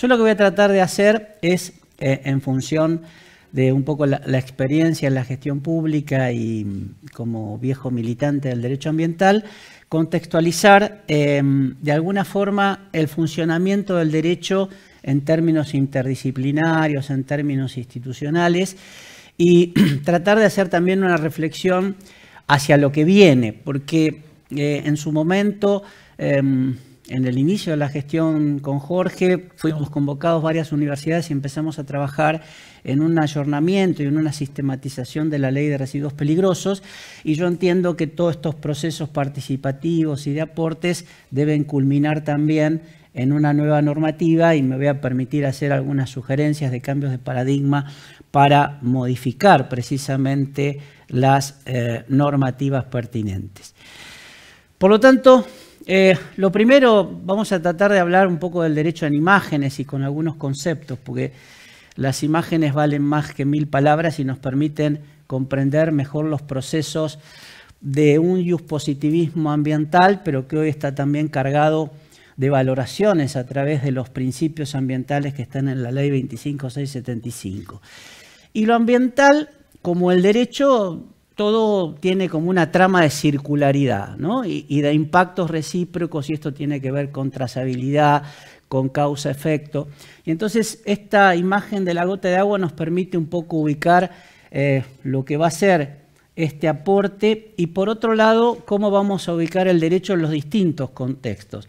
Yo lo que voy a tratar de hacer es, en función de un poco la experiencia en la gestión pública y como viejo militante del derecho ambiental, contextualizar de alguna forma el funcionamiento del derecho en términos interdisciplinarios, en términos institucionales, y tratar de hacer también una reflexión hacia lo que viene, porque en su momento, en el inicio de la gestión con Jorge, fuimos convocados varias universidades y empezamos a trabajar en un ayornamiento y en una sistematización de la ley de residuos peligrosos, y yo entiendo que todos estos procesos participativos y de aportes deben culminar también en una nueva normativa, y me voy a permitir hacer algunas sugerencias de cambios de paradigma para modificar precisamente las normativas pertinentes. Por lo tanto, lo primero, vamos a tratar de hablar un poco del derecho en imágenes y con algunos conceptos, porque las imágenes valen más que 1000 palabras y nos permiten comprender mejor los procesos de un positivismo ambiental, pero que hoy está también cargado de valoraciones a través de los principios ambientales que están en la ley 25675. Y lo ambiental, como el derecho, todo tiene como una trama de circularidad, ¿no? y de impactos recíprocos, y esto tiene que ver con trazabilidad, con causa-efecto. Y entonces esta imagen de la gota de agua nos permite un poco ubicar lo que va a ser este aporte, y por otro lado, cómo vamos a ubicar el derecho en los distintos contextos.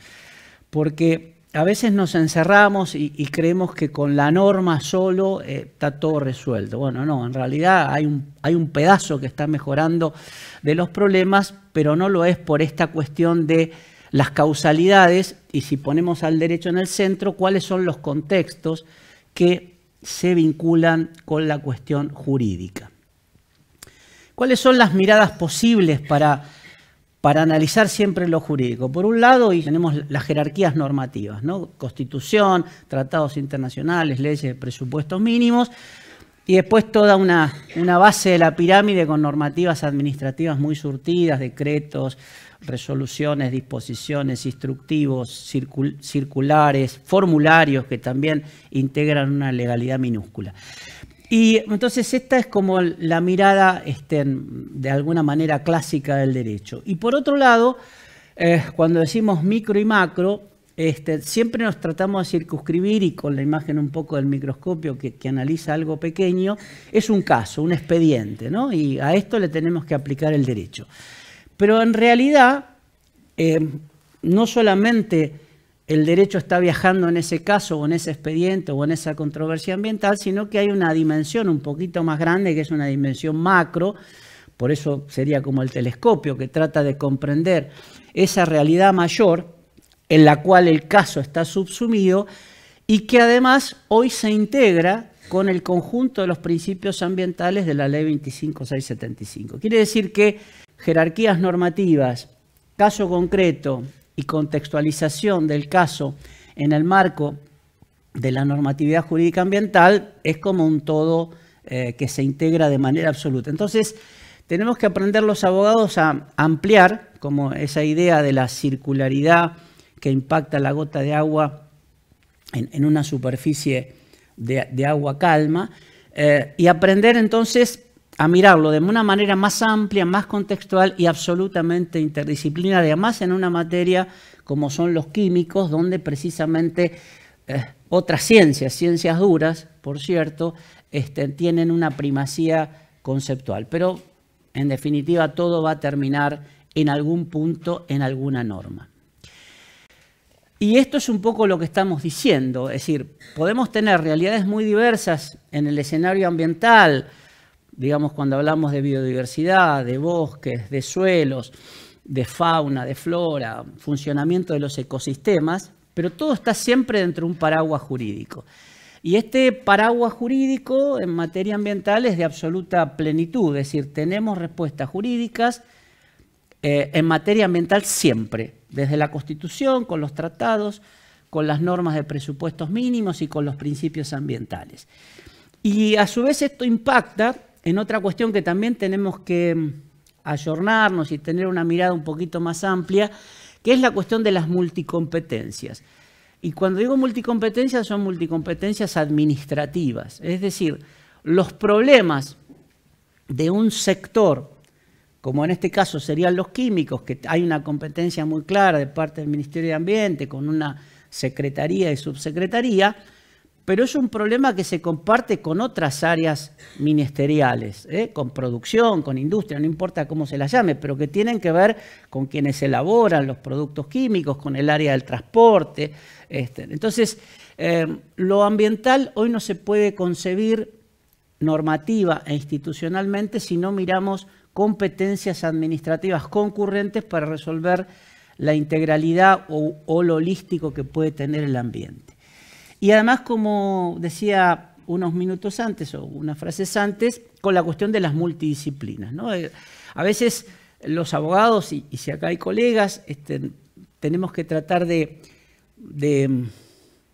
Porque a veces nos encerramos y creemos que con la norma solo está todo resuelto. Bueno, no, en realidad hay un pedazo que está mejorando de los problemas, pero no lo es por esta cuestión de las causalidades, y si ponemos al derecho en el centro, cuáles son los contextos que se vinculan con la cuestión jurídica. ¿Cuáles son las miradas posibles para analizar siempre lo jurídico? Por un lado, y tenemos las jerarquías normativas, ¿no? Constitución, tratados internacionales, leyes, presupuestos mínimos, y después toda una base de la pirámide con normativas administrativas muy surtidas, decretos, resoluciones, disposiciones, instructivos, circulares, formularios que también integran una legalidad minúscula. Y entonces esta es como la mirada de alguna manera clásica del derecho. Y por otro lado, cuando decimos micro y macro, siempre nos tratamos de circunscribir, y con la imagen un poco del microscopio que analiza algo pequeño, es un caso, un expediente, ¿no? Y a esto le tenemos que aplicar el derecho. Pero en realidad, no solamente el derecho está viajando en ese caso o en ese expediente o en esa controversia ambiental, sino que hay una dimensión un poquito más grande, que es una dimensión macro. Por eso sería como el telescopio, que trata de comprender esa realidad mayor en la cual el caso está subsumido, y que además hoy se integra con el conjunto de los principios ambientales de la ley 25675. Quiere decir que jerarquías normativas, caso concreto y contextualización del caso en el marco de la normatividad jurídica ambiental es como un todo que se integra de manera absoluta. Entonces, tenemos que aprender los abogados a ampliar como esa idea de la circularidad que impacta la gota de agua en una superficie de agua calma, y aprender entonces a mirarlo de una manera más amplia, más contextual y absolutamente interdisciplinaria, más en una materia como son los químicos, donde precisamente otras ciencias duras, por cierto, tienen una primacía conceptual. Pero, en definitiva, todo va a terminar en algún punto, en alguna norma. Y esto es un poco lo que estamos diciendo, es decir, podemos tener realidades muy diversas en el escenario ambiental, digamos, cuando hablamos de biodiversidad, de bosques, de suelos, de fauna, de flora, funcionamiento de los ecosistemas, pero todo está siempre dentro de un paraguas jurídico. Y este paraguas jurídico en materia ambiental es de absoluta plenitud, es decir, tenemos respuestas jurídicas en materia ambiental siempre, desde la Constitución, con los tratados, con las normas de presupuestos mínimos y con los principios ambientales. Y a su vez esto impacta en otra cuestión que también tenemos que ayornarnos y tener una mirada un poquito más amplia, que es la cuestión de las multicompetencias. Y cuando digo multicompetencias, son multicompetencias administrativas. Es decir, los problemas de un sector, como en este caso serían los químicos, que hay una competencia muy clara de parte del Ministerio de Ambiente con una secretaría y subsecretaría, pero es un problema que se comparte con otras áreas ministeriales, con producción, con industria, no importa cómo se las llame, pero que tienen que ver con quienes elaboran los productos químicos, con el área del transporte. Entonces, lo ambiental hoy no se puede concebir normativa e institucionalmente si no miramos competencias administrativas concurrentes para resolver la integralidad o lo holístico que puede tener el ambiente. Y además, como decía unos minutos antes o unas frases antes, con la cuestión de las multidisciplinas, ¿no? A veces los abogados, y si acá hay colegas, tenemos que tratar de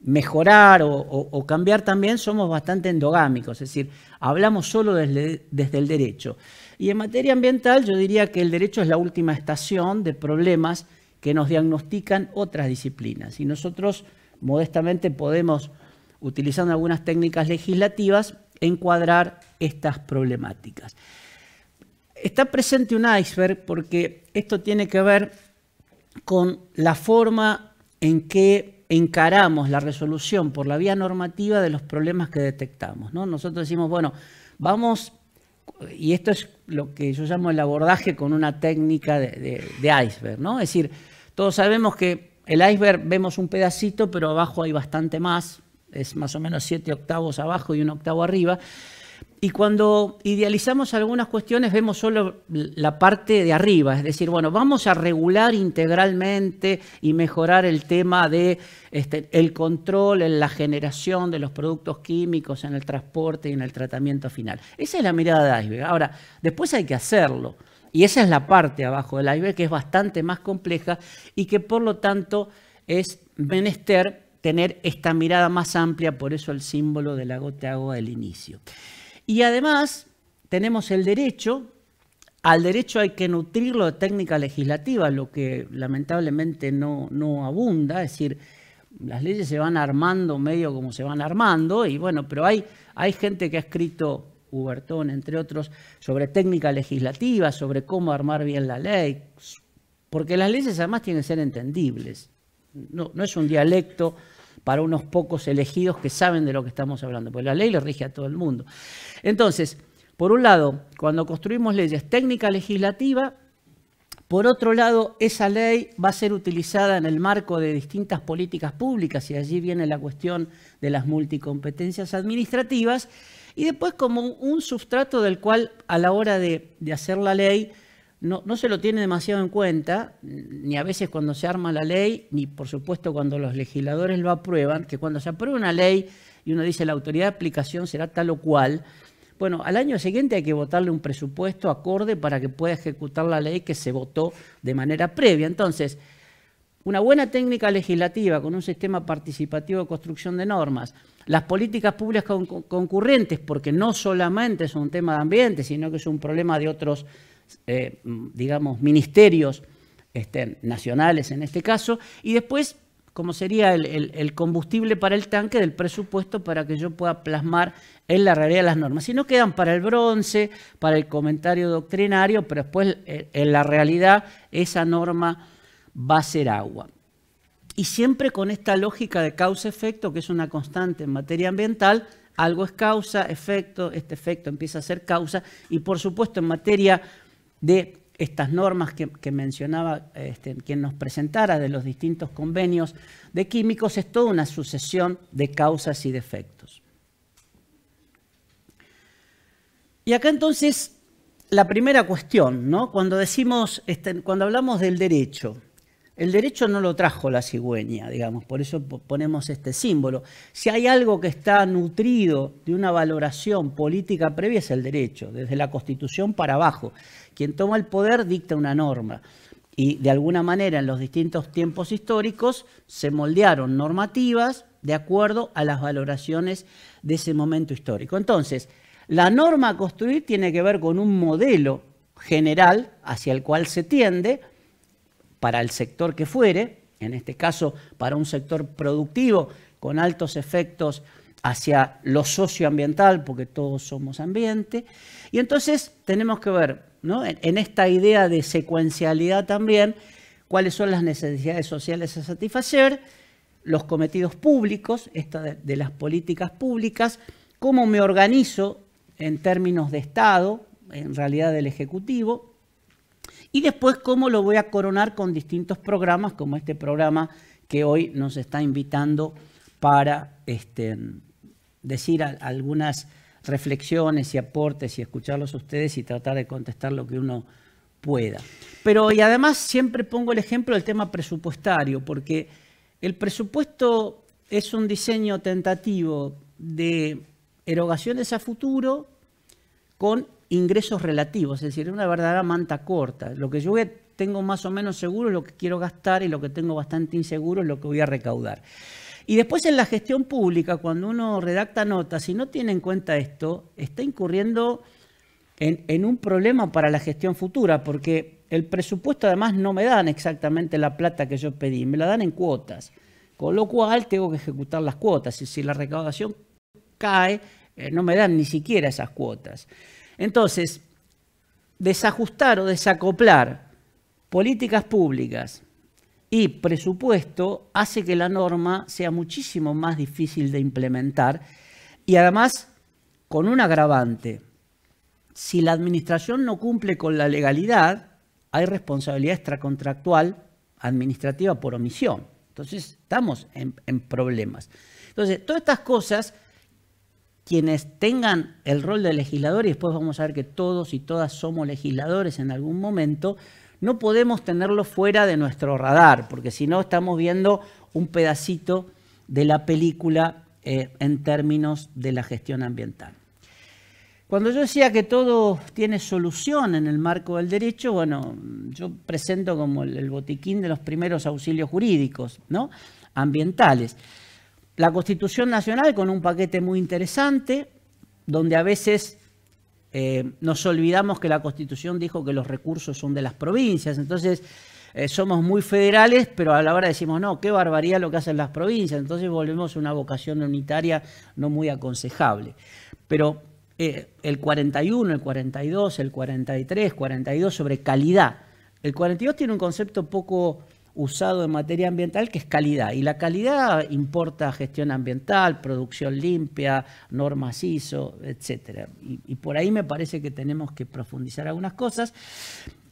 mejorar o cambiar también, somos bastante endogámicos, es decir, hablamos solo desde el derecho. Y en materia ambiental yo diría que el derecho es la última estación de problemas que nos diagnostican otras disciplinas. Y nosotros modestamente podemos, utilizando algunas técnicas legislativas, encuadrar estas problemáticas. Está presente un iceberg porque esto tiene que ver con la forma en que encaramos la resolución por la vía normativa de los problemas que detectamos, ¿no? Nosotros decimos, bueno, vamos, y esto es lo que yo llamo el abordaje con una técnica de iceberg, ¿no? Es decir, todos sabemos que el iceberg vemos un pedacito, pero abajo hay bastante más, es más o menos 7 octavos abajo y 1 octavo arriba. Y cuando idealizamos algunas cuestiones vemos solo la parte de arriba, es decir, bueno, vamos a regular integralmente y mejorar el tema de el control en la generación de los productos químicos, en el transporte y en el tratamiento final. Esa es la mirada de iceberg. Ahora, después hay que hacerlo. Y esa es la parte abajo del iceberg, que es bastante más compleja y que por lo tanto es menester tener esta mirada más amplia, por eso el símbolo de la gota de agua del inicio. Y además tenemos el derecho, al derecho hay que nutrirlo de técnica legislativa, lo que lamentablemente no abunda, es decir, las leyes se van armando medio como se van armando, y bueno, pero hay gente que ha escrito, Hubertón, entre otros, sobre técnica legislativa, sobre cómo armar bien la ley, porque las leyes además tienen que ser entendibles. No es un dialecto para unos pocos elegidos que saben de lo que estamos hablando, porque la ley le rige a todo el mundo. Entonces, por un lado, cuando construimos leyes, técnica legislativa, por otro lado, esa ley va a ser utilizada en el marco de distintas políticas públicas, y allí viene la cuestión de las multicompetencias administrativas, y después como un sustrato del cual a la hora de hacer la ley no se lo tiene demasiado en cuenta, ni a veces cuando se arma la ley, ni por supuesto cuando los legisladores lo aprueban, que cuando se aprueba una ley y uno dice la autoridad de aplicación será tal o cual, bueno, al año siguiente hay que votarle un presupuesto acorde para que pueda ejecutar la ley que se votó de manera previa. Entonces, una buena técnica legislativa con un sistema participativo de construcción de normas, las políticas públicas concurrentes, porque no solamente es un tema de ambiente, sino que es un problema de otros, digamos, ministerios nacionales en este caso, y después, como sería el combustible para el tanque del presupuesto para que yo pueda plasmar en la realidad las normas. Si no quedan para el bronce, para el comentario doctrinario, pero después en la realidad esa norma va a ser agua. Y siempre con esta lógica de causa-efecto, que es una constante en materia ambiental, algo es causa, efecto, este efecto empieza a ser causa, y por supuesto en materia de estas normas que mencionaba quien nos presentara de los distintos convenios de químicos, es toda una sucesión de causas y de efectos. Y acá entonces la primera cuestión, ¿no? Cuando decimos, cuando hablamos del derecho, el derecho no lo trajo la cigüeña, digamos, por eso ponemos este símbolo. Si hay algo que está nutrido de una valoración política previa es el derecho, desde la Constitución para abajo. Quien toma el poder dicta una norma y de alguna manera en los distintos tiempos históricos se moldearon normativas de acuerdo a las valoraciones de ese momento histórico. Entonces, la norma a construir tiene que ver con un modelo general hacia el cual se tiende para el sector que fuere, en este caso para un sector productivo, con altos efectos hacia lo socioambiental, porque todos somos ambiente. Y entonces tenemos que ver, ¿no?, en esta idea de secuencialidad también, cuáles son las necesidades sociales a satisfacer, los cometidos públicos, esta de las políticas públicas, cómo me organizo en términos de Estado, en realidad del Ejecutivo, y después cómo lo voy a coronar con distintos programas, como este programa que hoy nos está invitando para decir algunas reflexiones y aportes y escucharlos a ustedes y tratar de contestar lo que uno pueda. Pero y además siempre pongo el ejemplo del tema presupuestario, porque el presupuesto es un diseño tentativo de erogaciones a futuro con ingresos relativos, es decir, una verdadera manta corta. Lo que yo tengo más o menos seguro es lo que quiero gastar y lo que tengo bastante inseguro es lo que voy a recaudar. Y después en la gestión pública, cuando uno redacta notas y no tiene en cuenta esto, está incurriendo en un problema para la gestión futura, porque el presupuesto además no me dan exactamente la plata que yo pedí, me la dan en cuotas, con lo cual tengo que ejecutar las cuotas y si la recaudación cae, no me dan ni siquiera esas cuotas. Entonces, desajustar o desacoplar políticas públicas y presupuesto hace que la norma sea muchísimo más difícil de implementar y además con un agravante. Si la administración no cumple con la legalidad, hay responsabilidad extracontractual administrativa por omisión. Entonces, estamos en problemas. Entonces, todas estas cosas, quienes tengan el rol de legislador, y después vamos a ver que todos y todas somos legisladores en algún momento, no podemos tenerlo fuera de nuestro radar, porque si no estamos viendo un pedacito de la película en términos de la gestión ambiental. Cuando yo decía que todo tiene solución en el marco del derecho, bueno, yo presento como el botiquín de los primeros auxilios jurídicos, ¿no?, ambientales. La Constitución Nacional con un paquete muy interesante, donde a veces nos olvidamos que la Constitución dijo que los recursos son de las provincias, entonces somos muy federales, pero a la hora decimos, no, qué barbaridad lo que hacen las provincias, entonces volvemos a una vocación unitaria no muy aconsejable. Pero el 41, el 42, el 43, 42 sobre calidad. El 42 tiene un concepto poco usado en materia ambiental que es calidad. Y la calidad importa gestión ambiental, producción limpia, normas ISO, etc. Y por ahí me parece que tenemos que profundizar algunas cosas.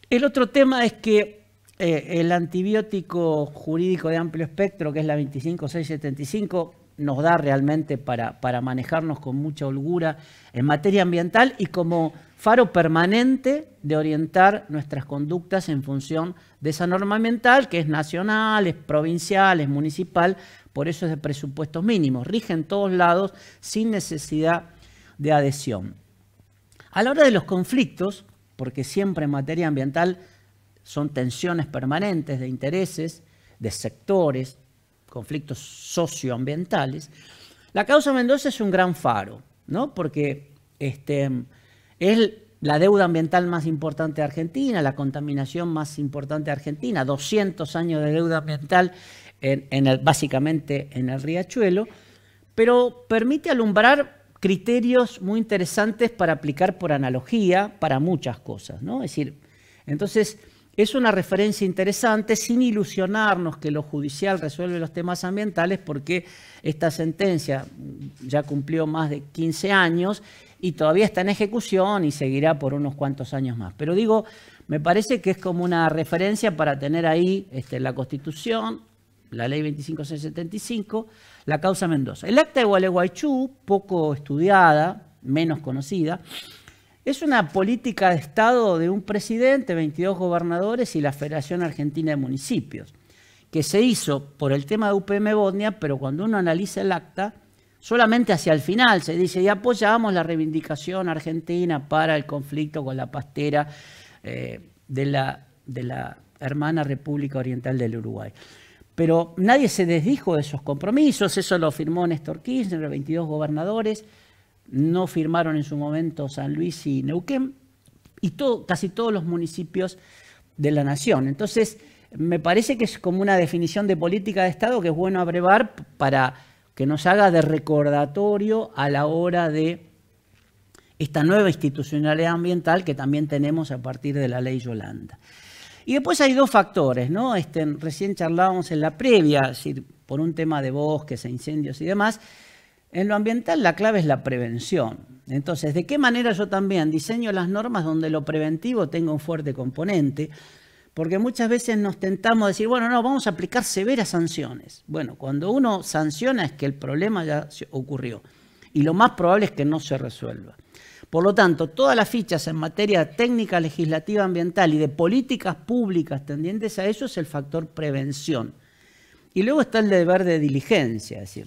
El otro tema es que el antibiótico jurídico de amplio espectro, que es la 25675, nos da realmente para manejarnos con mucha holgura en materia ambiental y como faro permanente de orientar nuestras conductas en función de esa norma ambiental, que es nacional, es provincial, es municipal, por eso es de presupuestos mínimos, rige en todos lados sin necesidad de adhesión. A la hora de los conflictos, porque siempre en materia ambiental son tensiones permanentes de intereses, de sectores, conflictos socioambientales, la causa Mendoza es un gran faro, ¿no?, porque es la deuda ambiental más importante de Argentina, la contaminación más importante de Argentina, 200 años de deuda ambiental básicamente en el riachuelo, pero permite alumbrar criterios muy interesantes para aplicar por analogía para muchas cosas, ¿no? Es decir, entonces es una referencia interesante sin ilusionarnos que lo judicial resuelve los temas ambientales porque esta sentencia ya cumplió más de 15 años y todavía está en ejecución y seguirá por unos cuantos años más. Pero digo, me parece que es como una referencia para tener ahí la Constitución, la Ley 25675, la causa Mendoza. El acta de Gualeguaychú, poco estudiada, menos conocida, es una política de Estado de un presidente, 22 gobernadores y la Federación Argentina de Municipios, que se hizo por el tema de UPM Botnia, pero cuando uno analiza el acta, solamente hacia el final se dice y apoyamos la reivindicación argentina para el conflicto con la pastera de la hermana República Oriental del Uruguay. Pero nadie se desdijo de esos compromisos, eso lo firmó Néstor Kirchner, 22 gobernadores, no firmaron en su momento San Luis y Neuquén, y casi todos los municipios de la nación. Entonces, me parece que es como una definición de política de Estado que es bueno abrevar para que nos haga de recordatorio a la hora de esta nueva institucionalidad ambiental que también tenemos a partir de la ley Yolanda. Y después hay dos factores, ¿no? Recién charlábamos en la previa, es decir, por un tema de bosques e incendios y demás. En lo ambiental la clave es la prevención. Entonces, ¿de qué manera yo también diseño las normas donde lo preventivo tenga un fuerte componente? Porque muchas veces nos tentamos a decir, bueno, no, vamos a aplicar severas sanciones. Bueno, cuando uno sanciona es que el problema ya ocurrió. Y lo más probable es que no se resuelva. Por lo tanto, todas las fichas en materia técnica legislativa ambiental y de políticas públicas tendientes a eso es el factor prevención. Y luego está el deber de diligencia, es decir,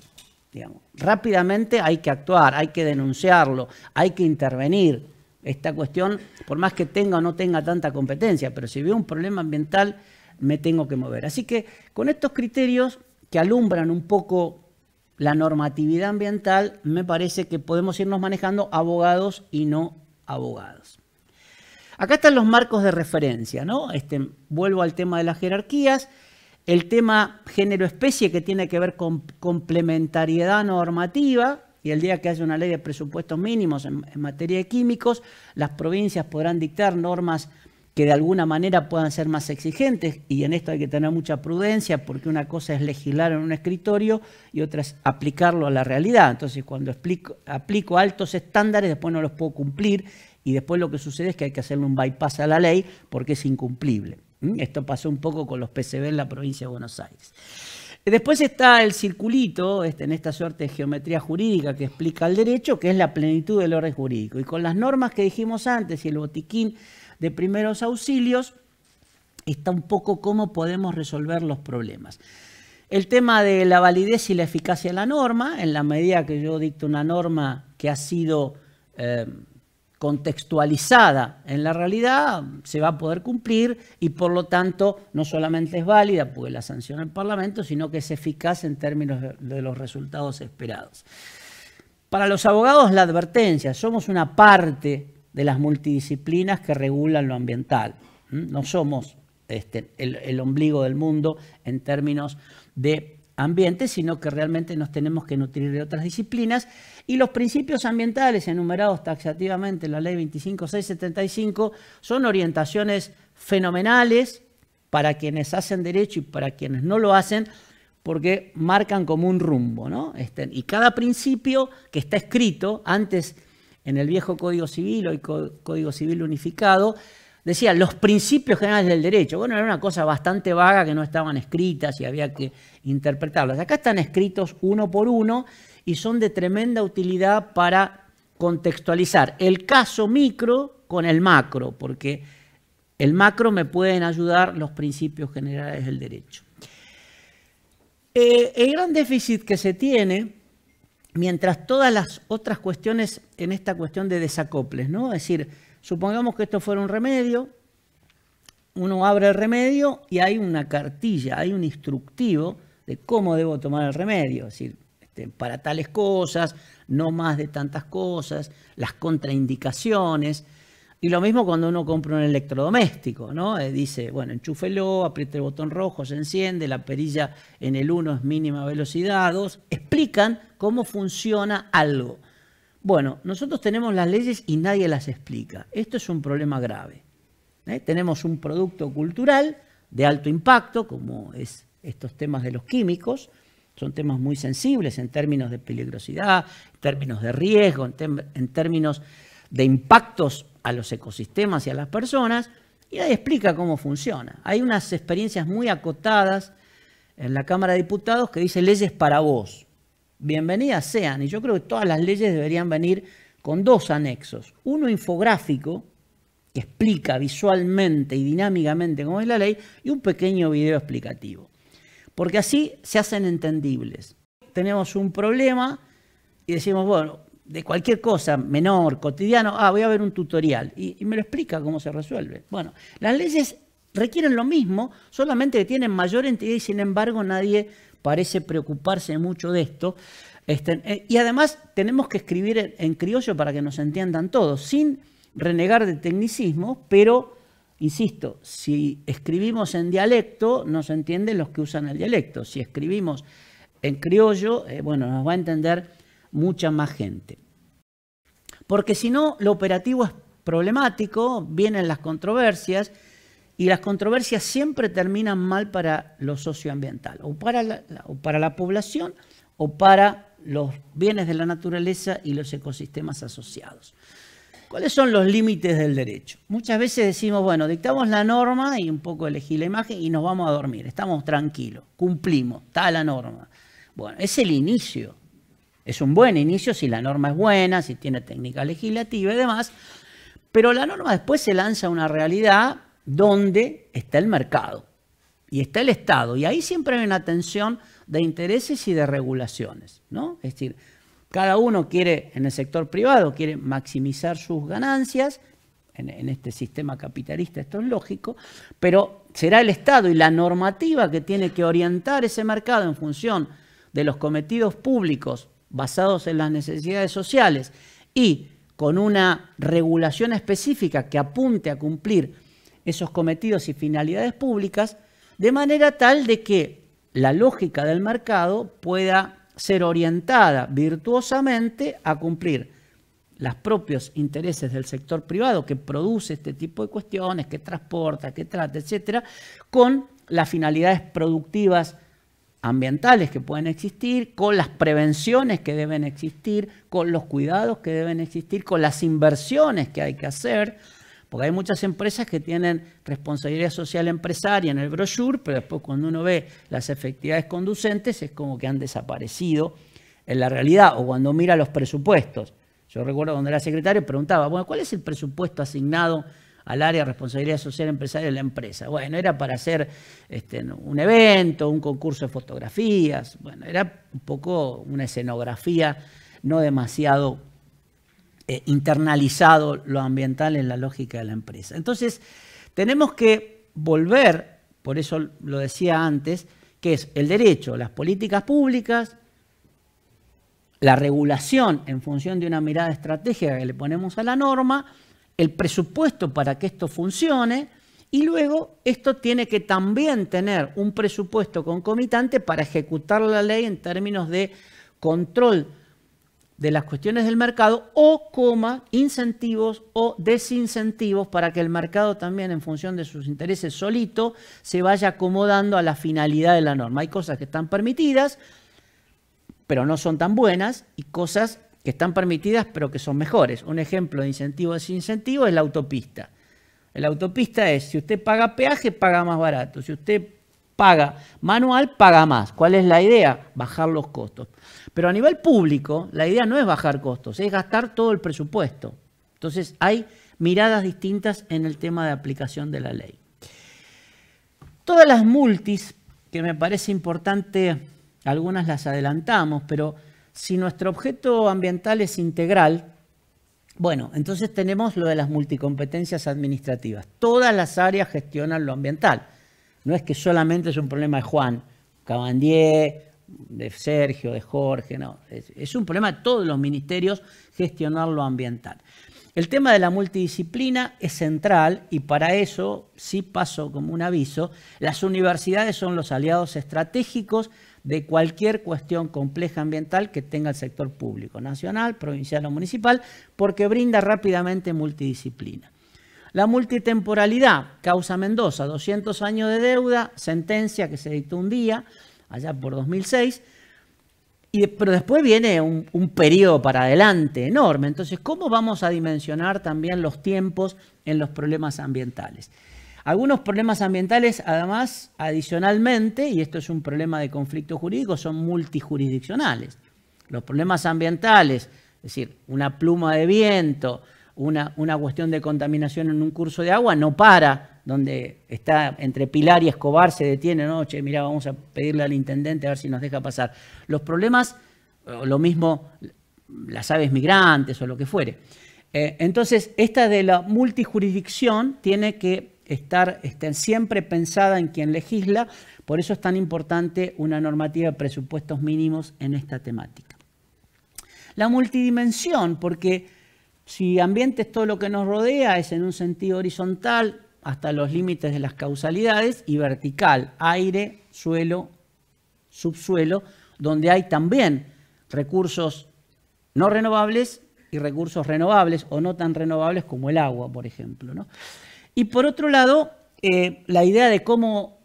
digamos, rápidamente hay que actuar, hay que denunciarlo, hay que intervenir. Esta cuestión, por más que tenga o no tenga tanta competencia, pero si veo un problema ambiental, me tengo que mover. Así que con estos criterios que alumbran un poco la normatividad ambiental, me parece que podemos irnos manejando abogados y no abogados. Acá están los marcos de referencia, ¿no? Vuelvo al tema de las jerarquías, el tema género-especie que tiene que ver con complementariedad normativa, y el día que haya una ley de presupuestos mínimos en materia de químicos, las provincias podrán dictar normas que de alguna manera puedan ser más exigentes, y en esto hay que tener mucha prudencia porque una cosa es legislar en un escritorio y otra es aplicarlo a la realidad. Entonces, cuando aplico altos estándares, después no los puedo cumplir y después lo que sucede es que hay que hacerle un bypass a la ley porque es incumplible. Esto pasó un poco con los PCB en la provincia de Buenos Aires. Después está el circulito, en esta suerte de geometría jurídica que explica el derecho, que es la plenitud del orden jurídico. Y con las normas que dijimos antes y el botiquín de primeros auxilios, está un poco cómo podemos resolver los problemas. El tema de la validez y la eficacia de la norma, en la medida que yo dicto una norma que ha sido contextualizada en la realidad, se va a poder cumplir y por lo tanto no solamente es válida porque la sanciona el Parlamento, sino que es eficaz en términos de los resultados esperados. Para los abogados la advertencia, somos una parte de las multidisciplinas que regulan lo ambiental. No somos el ombligo del mundo en términos de ambiente, sino que realmente nos tenemos que nutrir de otras disciplinas. Y los principios ambientales enumerados taxativamente en la ley 25675 son orientaciones fenomenales para quienes hacen derecho y para quienes no lo hacen, porque marcan como un rumbo, ¿no? Y cada principio que está escrito antes en el viejo Código Civil, hoy Código Civil Unificado, decía los principios generales del derecho. Bueno, era una cosa bastante vaga que no estaban escritas y había que interpretarlas. Acá están escritos uno por uno y son de tremenda utilidad para contextualizar el caso micro con el macro, porque el macro me pueden ayudar los principios generales del derecho. El gran déficit que se tiene, mientras todas las otras cuestiones en esta cuestión de desacoples, ¿no? Es decir, supongamos que esto fuera un remedio, uno abre el remedio y hay una cartilla, hay un instructivo de cómo debo tomar el remedio, es decir, para tales cosas, no más de tantas cosas, las contraindicaciones. Y lo mismo cuando uno compra un electrodoméstico, ¿no? Dice, bueno, enchúfelo, apriete el botón rojo, se enciende, la perilla en el 1 es mínima velocidad, 2. Explican cómo funciona algo. Bueno, nosotros tenemos las leyes y nadie las explica. Esto es un problema grave. Tenemos un producto cultural de alto impacto, como es estos temas de los químicos. Son temas muy sensibles en términos de peligrosidad, en términos de riesgo, en términos de impactos a los ecosistemas y a las personas, y nadie explica cómo funciona. Hay unas experiencias muy acotadas en la Cámara de Diputados que dice leyes para vos. Bienvenidas sean, y yo creo que todas las leyes deberían venir con dos anexos. Uno infográfico, que explica visualmente y dinámicamente cómo es la ley, y un pequeño video explicativo. Porque así se hacen entendibles. Tenemos un problema y decimos, bueno, de cualquier cosa menor, cotidiano, voy a ver un tutorial y me lo explica cómo se resuelve. Bueno, las leyes requieren lo mismo, solamente que tienen mayor entidad y sin embargo nadie parece preocuparse mucho de esto. Y además tenemos que escribir en criollo para que nos entiendan todos, sin renegar de tecnicismo, pero insisto, si escribimos en dialecto, no se entienden los que usan el dialecto. Si escribimos en criollo, bueno, nos va a entender mucha más gente. Porque si no, lo operativo es problemático, vienen las controversias, y las controversias siempre terminan mal para lo socioambiental, o para la población, o para los bienes de la naturaleza y los ecosistemas asociados. ¿Cuáles son los límites del derecho? Muchas veces decimos, bueno, dictamos la norma y un poco elegí la imagen y nos vamos a dormir, estamos tranquilos, cumplimos, está la norma. Bueno, es el inicio, es un buen inicio si la norma es buena, si tiene técnica legislativa y demás, pero la norma después se lanza a una realidad donde está el mercado y está el Estado, y ahí siempre hay una tensión de intereses y de regulaciones, ¿no? Es decir, cada uno quiere, en el sector privado, quiere maximizar sus ganancias, en este sistema capitalista esto es lógico, pero será el Estado y la normativa que tiene que orientar ese mercado en función de los cometidos públicos basados en las necesidades sociales y con una regulación específica que apunte a cumplir esos cometidos y finalidades públicas, de manera tal de que la lógica del mercado pueda ser orientada virtuosamente a cumplir los propios intereses del sector privado que produce este tipo de cuestiones, que transporta, que trata, etcétera, con las finalidades productivas ambientales que pueden existir, con las prevenciones que deben existir, con los cuidados que deben existir, con las inversiones que hay que hacer, porque hay muchas empresas que tienen responsabilidad social empresaria en el brochure, pero después cuando uno ve las efectividades conducentes es como que han desaparecido en la realidad, o cuando mira los presupuestos. Yo recuerdo cuando era secretario preguntaba, bueno, ¿cuál es el presupuesto asignado al área de responsabilidad social empresaria de la empresa? Bueno, era para hacer un evento, un concurso de fotografías, bueno, era un poco una escenografía no demasiado internalizado lo ambiental en la lógica de la empresa. Entonces, tenemos que volver, por eso lo decía antes, que es el derecho, las políticas públicas, la regulación en función de una mirada estratégica que le ponemos a la norma, el presupuesto para que esto funcione, y luego esto tiene que también tener un presupuesto concomitante para ejecutar la ley en términos de control de las cuestiones del mercado o, incentivos o desincentivos para que el mercado también, en función de sus intereses solito, se vaya acomodando a la finalidad de la norma. Hay cosas que están permitidas, pero no son tan buenas, y cosas que están permitidas, pero que son mejores. Un ejemplo de incentivo o desincentivo es la autopista. La autopista es, si usted paga peaje, paga más barato. Si usted paga manual, paga más. ¿Cuál es la idea? Bajar los costos. Pero a nivel público, la idea no es bajar costos, es gastar todo el presupuesto. Entonces, hay miradas distintas en el tema de aplicación de la ley. Todas las multis, que me parece importante, algunas las adelantamos, pero si nuestro objeto ambiental es integral, bueno, entonces tenemos lo de las multicompetencias administrativas. Todas las áreas gestionan lo ambiental. No es que solamente es un problema de Juan Cabandier, de Sergio, de Jorge, no. Es un problema de todos los ministerios gestionar lo ambiental. El tema de la multidisciplina es central y para eso, sí paso como un aviso, las universidades son los aliados estratégicos de cualquier cuestión compleja ambiental que tenga el sector público, nacional, provincial o municipal, porque brinda rápidamente multidisciplina. La multitemporalidad, causa Mendoza, 200 años de deuda, sentencia que se dictó un día, allá por 2006, pero después viene un periodo para adelante enorme. Entonces, ¿cómo vamos a dimensionar también los tiempos en los problemas ambientales? Algunos problemas ambientales, además, adicionalmente, y esto es un problema de conflicto jurídico, son multijurisdiccionales. Los problemas ambientales, es decir, una pluma de viento, una cuestión de contaminación en un curso de agua, no para donde está entre Pilar y Escobar, se detiene, no, che, mirá, vamos a pedirle al intendente a ver si nos deja pasar. Los problemas, lo mismo las aves migrantes o lo que fuere. Entonces, esta de la multijurisdicción tiene que estar siempre pensada en quien legisla, por eso es tan importante una normativa de presupuestos mínimos en esta temática. La multidimensión, porque si ambiente es todo lo que nos rodea, es en un sentido horizontal, hasta los límites de las causalidades, y vertical, aire, suelo, subsuelo, donde hay también recursos no renovables y recursos renovables o no tan renovables como el agua, por ejemplo, ¿no? Y por otro lado, la idea de cómo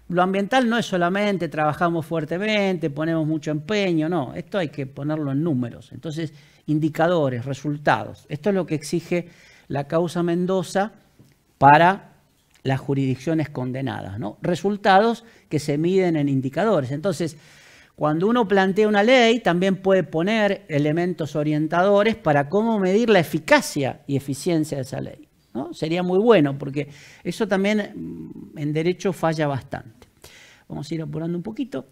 lo ambiental no es solamente trabajamos fuertemente, ponemos mucho empeño, no, esto hay que ponerlo en números. Entonces, indicadores, resultados. Esto es lo que exige la causa Mendoza para las jurisdicciones condenadas, ¿no? Resultados que se miden en indicadores. Entonces, cuando uno plantea una ley, también puede poner elementos orientadores para cómo medir la eficacia y eficiencia de esa ley, ¿no? Sería muy bueno, porque eso también en derecho falla bastante. Vamos a ir apurando un poquito.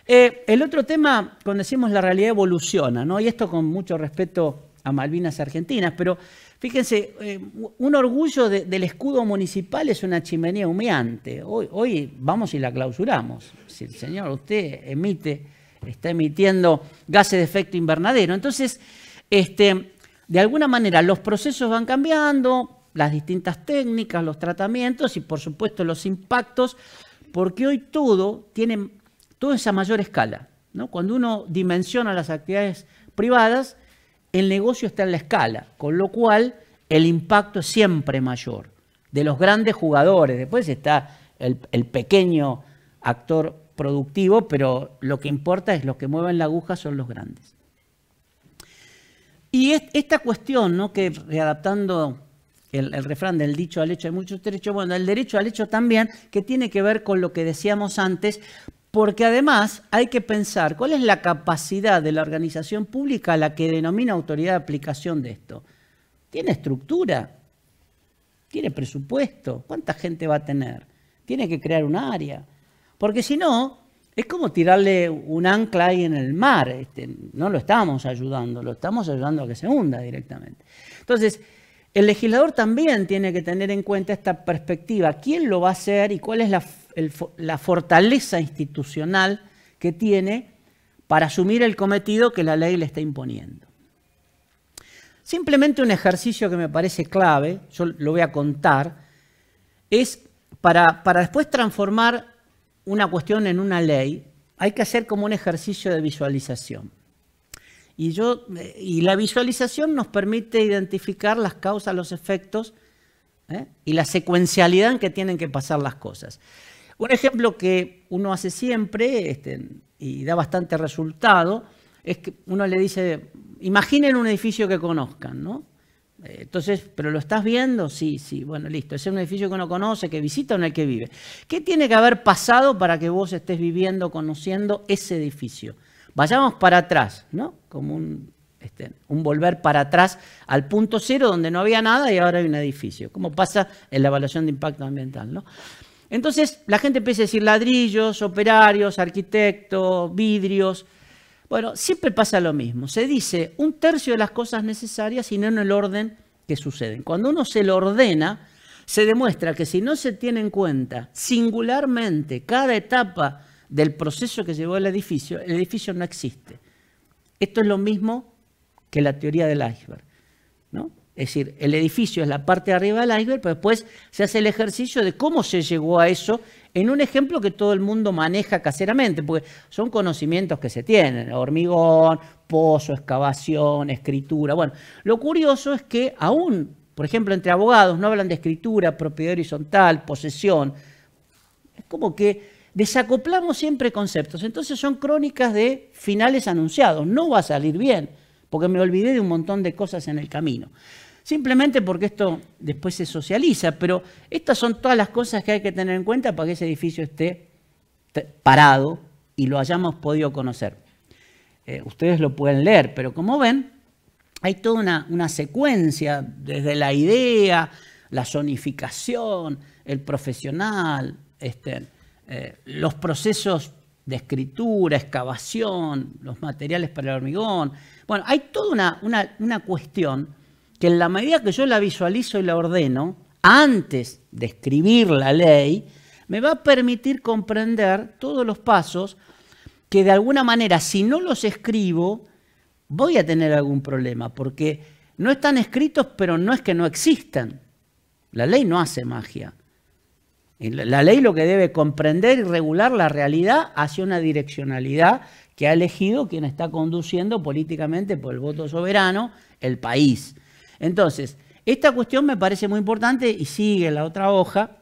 El otro tema, cuando decimos la realidad evoluciona, ¿no? Y esto con mucho respeto a Malvinas Argentinas, pero fíjense, un orgullo del escudo municipal es una chimenea humeante. Hoy vamos y la clausuramos. Si el señor, usted está emitiendo gases de efecto invernadero. Entonces, de alguna manera los procesos van cambiando, las distintas técnicas, los tratamientos y por supuesto los impactos, porque hoy todo es a mayor escala, ¿no? Cuando uno dimensiona las actividades privadas, el negocio está en la escala, con lo cual el impacto es siempre mayor. De los grandes jugadores, después está el pequeño actor productivo, pero lo que importa es los que mueven la aguja son los grandes. Y esta cuestión, ¿no? Que readaptando el refrán del dicho al hecho hay muchos derechos, bueno, el derecho al hecho también, que tiene que ver con lo que decíamos antes, porque además hay que pensar cuál es la capacidad de la organización pública a la que denomina autoridad de aplicación de esto. ¿Tiene estructura? ¿Tiene presupuesto? ¿Cuánta gente va a tener? ¿Tiene que crear un área? Porque si no, es como tirarle un ancla ahí en el mar. No lo estamos ayudando, lo estamos ayudando a que se hunda directamente. Entonces, el legislador también tiene que tener en cuenta esta perspectiva. ¿Quién lo va a hacer y cuál es la fortaleza institucional que tiene para asumir el cometido que la ley le está imponiendo? Simplemente un ejercicio que me parece clave, yo lo voy a contar, es para después transformar una cuestión en una ley, hay que hacer como un ejercicio de visualización. Y la visualización nos permite identificar las causas, los efectos, y la secuencialidad en que tienen que pasar las cosas. Un ejemplo que uno hace siempre y da bastante resultado es que uno le dice, imaginen un edificio que conozcan, ¿no? Entonces, ¿pero lo estás viendo? Sí, bueno, listo. Ese es un edificio que uno conoce, que visita o en el que vive. ¿Qué tiene que haber pasado para que vos estés viviendo, conociendo ese edificio? Vayamos para atrás, ¿no? Como un volver para atrás al punto cero donde no había nada y ahora hay un edificio. Como pasa en la evaluación de impacto ambiental, ¿no? Entonces, la gente empieza a decir ladrillos, operarios, arquitectos, vidrios. Bueno, siempre pasa lo mismo. Se dice 1/3 de las cosas necesarias y no en el orden que suceden. Cuando uno se lo ordena, se demuestra que si no se tiene en cuenta singularmente cada etapa del proceso que llevó el edificio no existe. Esto es lo mismo que la teoría del iceberg, ¿no? Es decir, el edificio es la parte de arriba del iceberg, pero después se hace el ejercicio de cómo se llegó a eso en un ejemplo que todo el mundo maneja caseramente, porque son conocimientos que se tienen, hormigón, pozo, excavación, escritura. Bueno, lo curioso es que aún, por ejemplo, entre abogados no hablan de escritura, propiedad horizontal, posesión. Es como que desacoplamos siempre conceptos. Entonces son crónicas de finales anunciados. No va a salir bien, porque me olvidé de un montón de cosas en el camino. Simplemente porque esto después se socializa, pero estas son todas las cosas que hay que tener en cuenta para que ese edificio esté parado y lo hayamos podido conocer. Ustedes lo pueden leer, pero como ven, hay toda una secuencia desde la idea, la zonificación, el profesional, los procesos de escritura, excavación, los materiales para el hormigón. Bueno, hay toda una cuestión que en la medida que yo la visualizo y la ordeno, antes de escribir la ley, me va a permitir comprender todos los pasos que de alguna manera, si no los escribo, voy a tener algún problema, porque no están escritos, pero no es que no existan. La ley no hace magia. La ley lo que debe comprender y regular la realidad hacia una direccionalidad que ha elegido quien está conduciendo políticamente por el voto soberano el país. Entonces, esta cuestión me parece muy importante y sigue la otra hoja.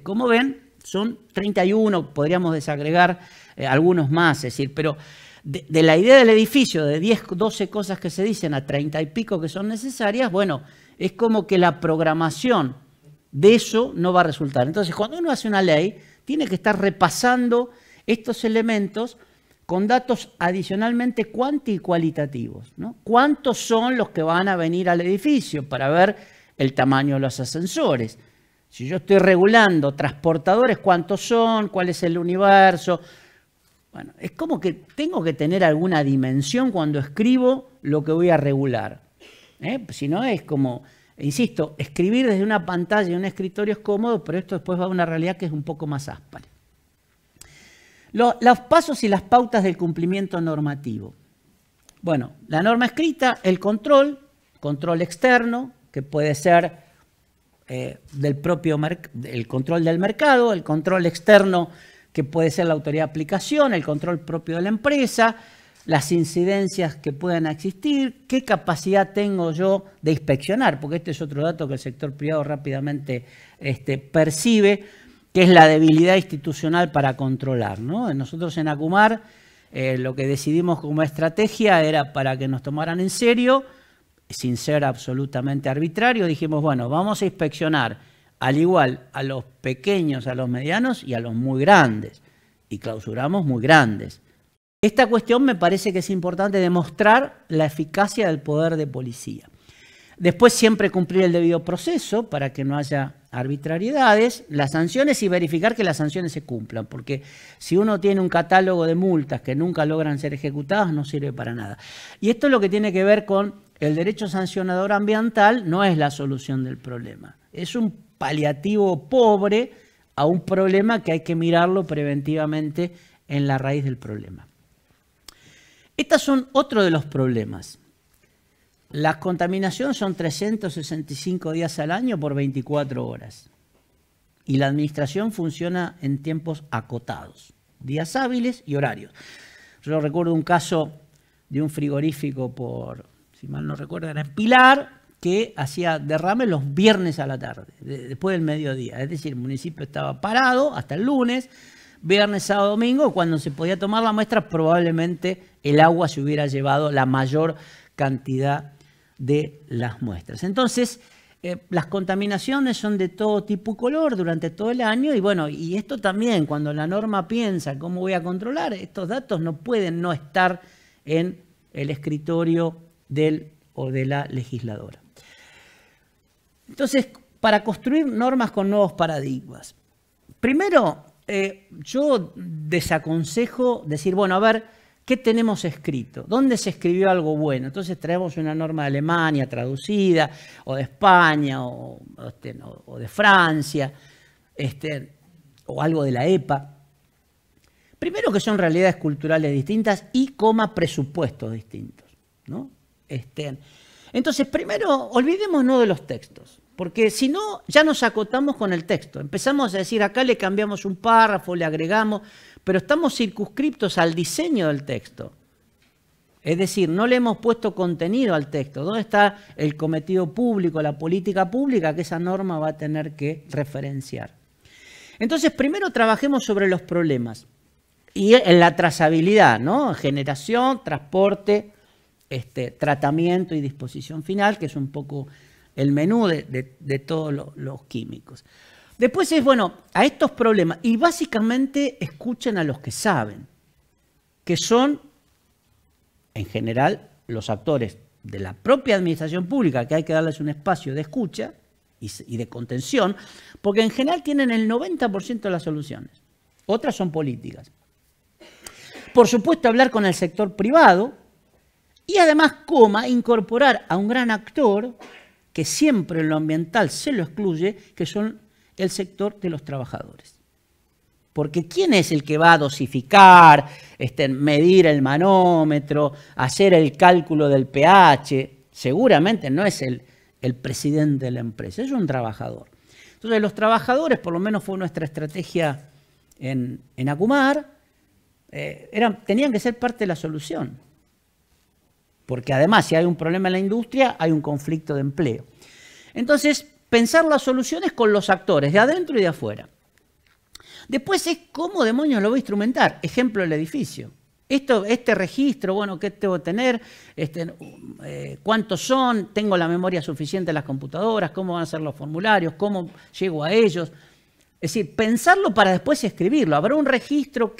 Como ven, son 31, podríamos desagregar algunos más, es decir, pero de la idea del edificio, de 10, 12 cosas que se dicen a 30 y pico que son necesarias, bueno, es como que la programación de eso no va a resultar. Entonces, cuando uno hace una ley, tiene que estar repasando estos elementos con datos adicionalmente cuanti y cualitativos, ¿no? ¿Cuántos son los que van a venir al edificio para ver el tamaño de los ascensores? Si yo estoy regulando transportadores, ¿cuántos son? ¿Cuál es el universo? Bueno, es como que tengo que tener alguna dimensión cuando escribo lo que voy a regular. Si no es como, insisto, escribir desde una pantalla y un escritorio es cómodo, pero esto después va a una realidad que es un poco más áspera. Los pasos y las pautas del cumplimiento normativo. Bueno, la norma escrita, el control externo, que puede ser el control del mercado, el control externo, que puede ser la autoridad de aplicación, el control propio de la empresa, las incidencias que puedan existir, qué capacidad tengo yo de inspeccionar, porque este es otro dato que el sector privado rápidamente percibe, que es la debilidad institucional para controlar, ¿no? Nosotros en Acumar lo que decidimos como estrategia era para que nos tomaran en serio, sin ser absolutamente arbitrario, dijimos, bueno, vamos a inspeccionar al igual a los pequeños, a los medianos y a los muy grandes. Y clausuramos muy grandes. Esta cuestión me parece que es importante demostrar la eficacia del poder de policía. Después siempre cumplir el debido proceso para que no haya arbitrariedades, las sanciones y verificar que las sanciones se cumplan, porque si uno tiene un catálogo de multas que nunca logran ser ejecutadas, no sirve para nada. Y esto es lo que tiene que ver con el derecho sancionador ambiental, no es la solución del problema. Es un paliativo pobre a un problema que hay que mirarlo preventivamente en la raíz del problema. Estos son otro de los problemas. La contaminación son 365 días al año por 24 horas. Y la administración funciona en tiempos acotados, días hábiles y horarios. Yo recuerdo un caso de un frigorífico si mal no recuerdo, era en Pilar, que hacía derrames los viernes a la tarde, después del mediodía. Es decir, el municipio estaba parado hasta el lunes, viernes, sábado, domingo, cuando se podía tomar la muestra, probablemente el agua se hubiera llevado la mayor cantidad de las muestras. Entonces, las contaminaciones son de todo tipo y color durante todo el año y bueno, y esto también, cuando la norma piensa cómo voy a controlar, estos datos no pueden no estar en el escritorio del o de la legisladora. Entonces, para construir normas con nuevos paradigmas, primero, yo desaconsejo decir, bueno, a ver, ¿qué tenemos escrito? ¿Dónde se escribió algo bueno? Entonces traemos una norma de Alemania traducida, o de España, o de Francia, o algo de la EPA. Primero que son realidades culturales distintas y presupuestos distintos, ¿no? Entonces, primero, olvidémonos de los textos, porque si no, ya nos acotamos con el texto. Empezamos a decir, acá le cambiamos un párrafo, le agregamos, pero estamos circunscriptos al diseño del texto. Es decir, no le hemos puesto contenido al texto. ¿Dónde está el cometido público, la política pública que esa norma va a tener que referenciar? Entonces, primero trabajemos sobre los problemas y en la trazabilidad, ¿no? Generación, transporte, tratamiento y disposición final, que es un poco el menú de todos los químicos. Después es, bueno, a estos problemas, y básicamente escuchen a los que saben, que son, en general, los actores de la propia administración pública, que hay que darles un espacio de escucha y de contención, porque en general tienen el 90% de las soluciones. Otras son políticas. Por supuesto, hablar con el sector privado, y además, incorporar a un gran actor que siempre en lo ambiental se lo excluye, que son el sector de los trabajadores. Porque ¿quién es el que va a dosificar, medir el manómetro, hacer el cálculo del pH? Seguramente no es el presidente de la empresa, es un trabajador. Entonces los trabajadores, por lo menos fue nuestra estrategia en Acumar, tenían que ser parte de la solución. Porque además, si hay un problema en la industria, hay un conflicto de empleo. Entonces, pensar las soluciones con los actores, de adentro y de afuera. Después es cómo demonios lo voy a instrumentar. Ejemplo, el edificio. Este registro, bueno, ¿qué tengo que tener? ¿Cuántos son? ¿Tengo la memoria suficiente en las computadoras? ¿Cómo van a ser los formularios? ¿Cómo llego a ellos? Es decir, pensarlo para después escribirlo. Habrá un registro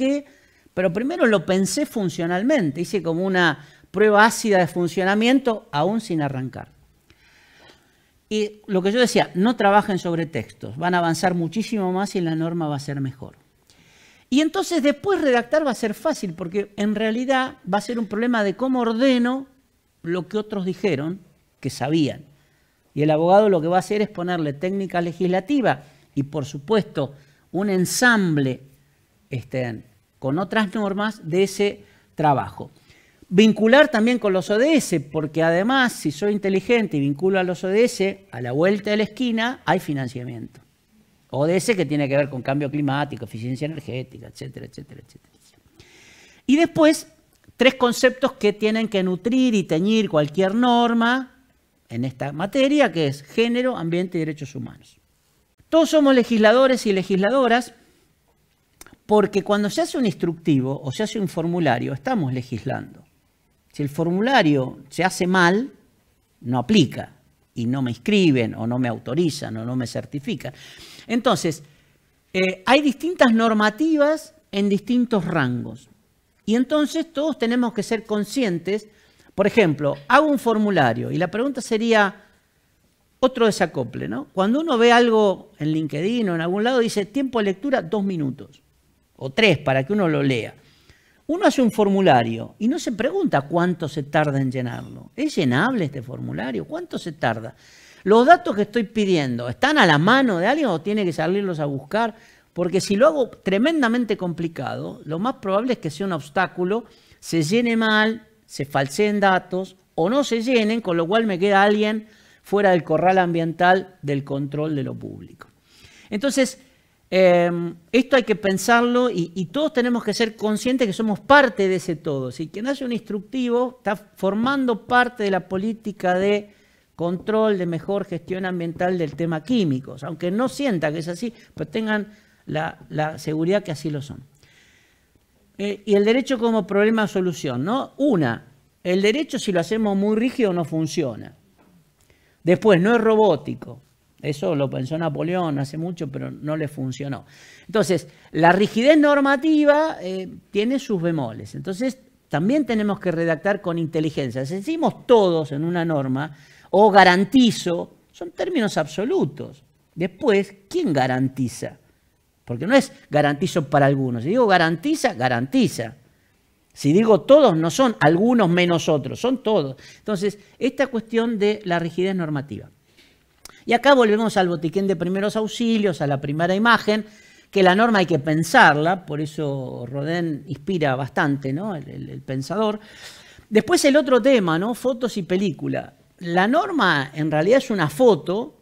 pero primero lo pensé funcionalmente. Hice como una prueba ácida de funcionamiento aún sin arrancar. Y lo que yo decía, no trabajen sobre textos, van a avanzar muchísimo más y la norma va a ser mejor. Y entonces después redactar va a ser fácil porque en realidad va a ser un problema de cómo ordeno lo que otros dijeron que sabían. Y el abogado lo que va a hacer es ponerle técnica legislativa y por supuesto un ensamble con otras normas de ese trabajo. Vincular también con los ODS, porque además, si soy inteligente y vinculo a los ODS, a la vuelta de la esquina hay financiamiento. ODS que tiene que ver con cambio climático, eficiencia energética, etcétera, etcétera, etcétera. Y después, 3 conceptos que tienen que nutrir y teñir cualquier norma en esta materia, que es género, ambiente y derechos humanos. Todos somos legisladores y legisladoras, porque cuando se hace un instructivo o se hace un formulario, estamos legislando. Si el formulario se hace mal, no aplica y no me inscriben o no me autorizan o no me certifican. Entonces, hay distintas normativas en distintos rangos. Y entonces todos tenemos que ser conscientes. Por ejemplo, hago un formulario y la pregunta sería otro desacople, ¿no? Cuando uno ve algo en LinkedIn o en algún lado, dice tiempo de lectura 2 minutos o 3 para que uno lo lea. Uno hace un formulario y no se pregunta cuánto se tarda en llenarlo. ¿Es llenable este formulario? ¿Cuánto se tarda? ¿Los datos que estoy pidiendo están a la mano de alguien o tiene que salirlos a buscar? Porque si lo hago tremendamente complicado, lo más probable es que sea un obstáculo, se llene mal, se falseen datos o no se llenen, con lo cual me queda alguien fuera del corral ambiental del control de lo público. Entonces, esto hay que pensarlo y todos tenemos que ser conscientes que somos parte de ese todo. Si quien hace un instructivo está formando parte de la política de control, de mejor gestión ambiental del tema químicos, aunque no sienta que es así, pero tengan la seguridad que así lo son. Y el derecho como problema de solución, ¿no? El derecho si lo hacemos muy rígido no funciona. Después, no es robótico. Eso lo pensó Napoleón hace mucho, pero no le funcionó. Entonces, la rigidez normativa tiene sus bemoles. Entonces, también tenemos que redactar con inteligencia. Si decimos todos en una norma, o garantizo, son términos absolutos. Después, ¿quién garantiza? Porque no es garantizo para algunos. Si digo garantiza, garantiza. Si digo todos, no son algunos menos otros, son todos. Entonces, esta cuestión de la rigidez normativa. Y acá volvemos al botiquín de primeros auxilios, a la primera imagen, que la norma hay que pensarla, por eso Rodin inspira bastante, ¿no? el pensador. Después el otro tema, ¿no? Fotos y película. La norma en realidad es una foto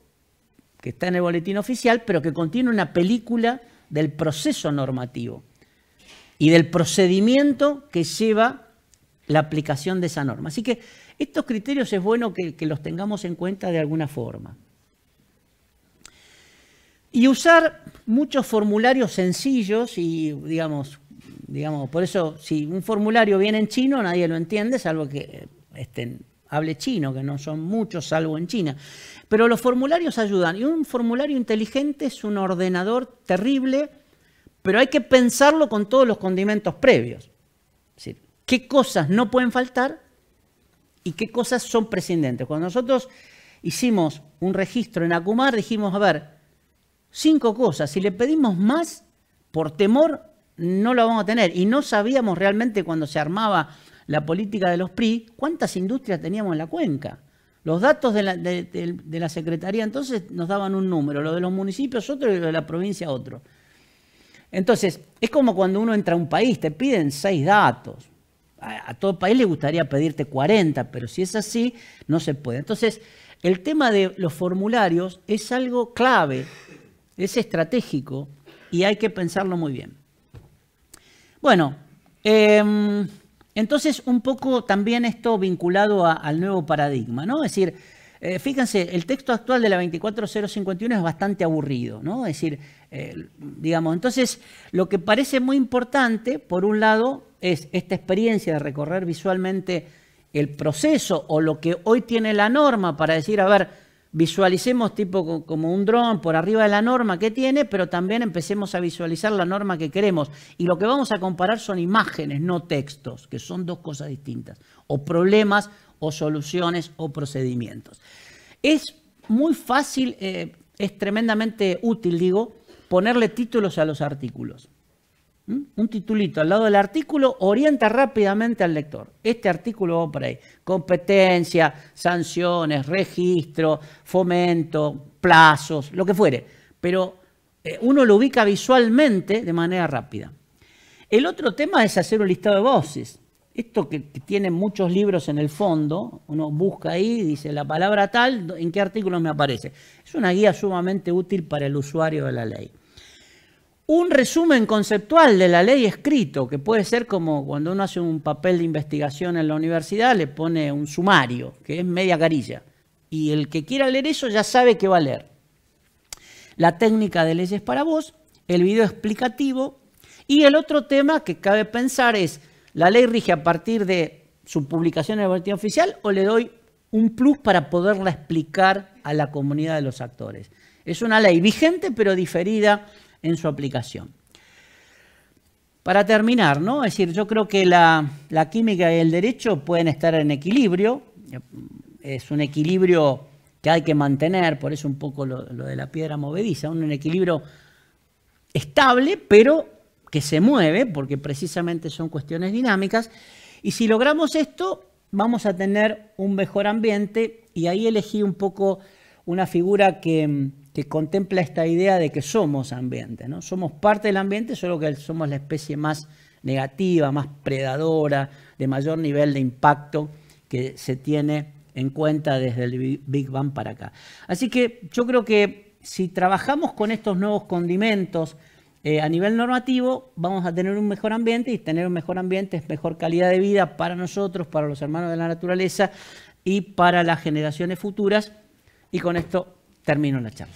que está en el boletín oficial, pero que contiene una película del proceso normativo y del procedimiento que lleva la aplicación de esa norma. Así que estos criterios es bueno que los tengamos en cuenta de alguna forma. Y usar muchos formularios sencillos y, digamos, por eso, si un formulario viene en chino, nadie lo entiende, salvo que hable chino, que no son muchos, salvo en China. Pero los formularios ayudan. Y un formulario inteligente es un ordenador terrible, pero hay que pensarlo con todos los condimentos previos. Es decir, qué cosas no pueden faltar y qué cosas son prescindentes. Cuando nosotros hicimos un registro en Acumar, dijimos, a ver, 5 cosas. Si le pedimos más, por temor, no lo vamos a tener. Y no sabíamos realmente cuando se armaba la política de los PRI, cuántas industrias teníamos en la cuenca. Los datos de la Secretaría entonces nos daban un número, lo de los municipios otro y lo de la provincia otro. Entonces, es como cuando uno entra a un país, te piden 6 datos. A todo país le gustaría pedirte 40, pero si es así, no se puede. Entonces, el tema de los formularios es algo clave es estratégico y hay que pensarlo muy bien. Bueno, entonces un poco también esto vinculado al nuevo paradigma, ¿no? Es decir, fíjense, el texto actual de la 24051 es bastante aburrido, ¿no? Es decir, digamos, entonces lo que parece muy importante, por un lado, es esta experiencia de recorrer visualmente el proceso o lo que hoy tiene la norma para decir, a ver, visualicemos tipo como un dron por arriba de la norma que tiene, pero también empecemos a visualizar la norma que queremos. Y lo que vamos a comparar son imágenes, no textos, que son dos cosas distintas, o problemas, o soluciones, o procedimientos. Es muy fácil, es tremendamente útil, digo, ponerle títulos a los artículos. Un titulito al lado del artículo orienta rápidamente al lector. Este artículo va por ahí. Competencia, sanciones, registro, fomento, plazos, lo que fuere. Pero uno lo ubica visualmente de manera rápida. El otro tema es hacer un listado de voces. Esto que tiene muchos libros en el fondo, uno busca ahí, dice la palabra tal, ¿en qué artículo me aparece? Es una guía sumamente útil para el usuario de la ley. Un resumen conceptual de la ley escrito, que puede ser como cuando uno hace un papel de investigación en la universidad, le pone un sumario, que es media carilla. Y el que quiera leer eso ya sabe qué va a leer. La técnica de leyes para vos, el video explicativo. Y el otro tema que cabe pensar es, ¿la ley rige a partir de su publicación en el boletín oficial o le doy un plus para poderla explicar a la comunidad de los actores? Es una ley vigente pero diferida en su aplicación. Para terminar, ¿no? Es decir, yo creo que la química y el derecho pueden estar en equilibrio. Es un equilibrio que hay que mantener, por eso un poco lo de la piedra movediza, un equilibrio estable, pero que se mueve, porque precisamente son cuestiones dinámicas. Y si logramos esto, vamos a tener un mejor ambiente, y ahí elegí un poco una figura que contempla esta idea de que somos ambiente, ¿no? Somos parte del ambiente, solo que somos la especie más negativa, más predadora, de mayor nivel de impacto que se tiene en cuenta desde el Big Bang para acá. Así que yo creo que si trabajamos con estos nuevos condimentos a nivel normativo, vamos a tener un mejor ambiente, y tener un mejor ambiente es mejor calidad de vida para nosotros, para los hermanos de la naturaleza y para las generaciones futuras. Y con esto termino la charla.